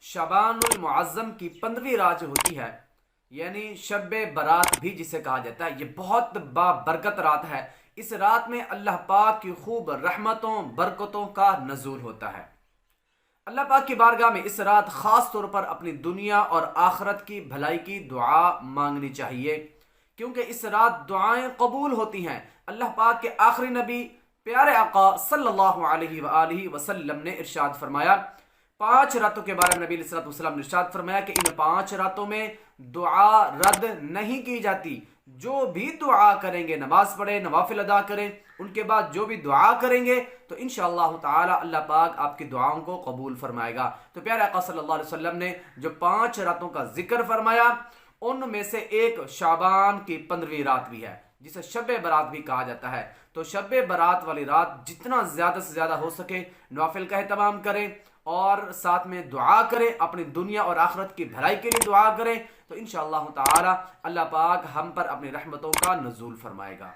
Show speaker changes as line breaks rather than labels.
शबान उल मुअज़्ज़म की 15वीं रात जो होती है, यानी शब बारात भी जिसे कहा जाता है, ये बहुत बाबरकत रात है। इस रात में अल्लाह पाक की खूब रहमतों बरकतों का नज़ूल होता है। अल्लाह पाक की बारगाह में इस रात ख़ास तौर पर अपनी दुनिया और आखिरत की भलाई की दुआ मांगनी चाहिए, क्योंकि इस रात दुआएं कबूल होती हैं। अल्लाह पाक के आखिरी नबी प्यारे आका सल्लल्लाहु अलैहि वसल्लम ने इरशाद फरमाया, 5 रातों के बारे में नबी सल्लल्लाहु अलैहि वसल्लम ने इरशाद फरमाया कि इन 5 रातों में दुआ रद्द नहीं की जाती। जो भी दुआ करेंगे, नमाज पढ़े, नवाफिल अदा करें, उनके बाद जो भी दुआ करेंगे तो इंशाअल्लाह ताला अल्लाह पाक आपकी दुआओं को कबूल फरमाएगा। तो प्यारे आका सल्लल्लाहु अलैहि वसल्लम ने जो 5 रातों का जिक्र फरमाया, उनमें से एक शाबान की 15वीं रात भी है, जिसे शब बारात भी कहा जाता है। तो शब बारात वाली रात जितना ज़्यादा से ज़्यादा हो सके नवाफिल का एहतमाम करें और साथ में दुआ करें, अपनी दुनिया और आखिरत की भलाई के लिए दुआ करें, तो इंशाअल्लाह ताला अल्लाह पाक हम पर अपनी रहमतों का नज़ूल फरमाएगा।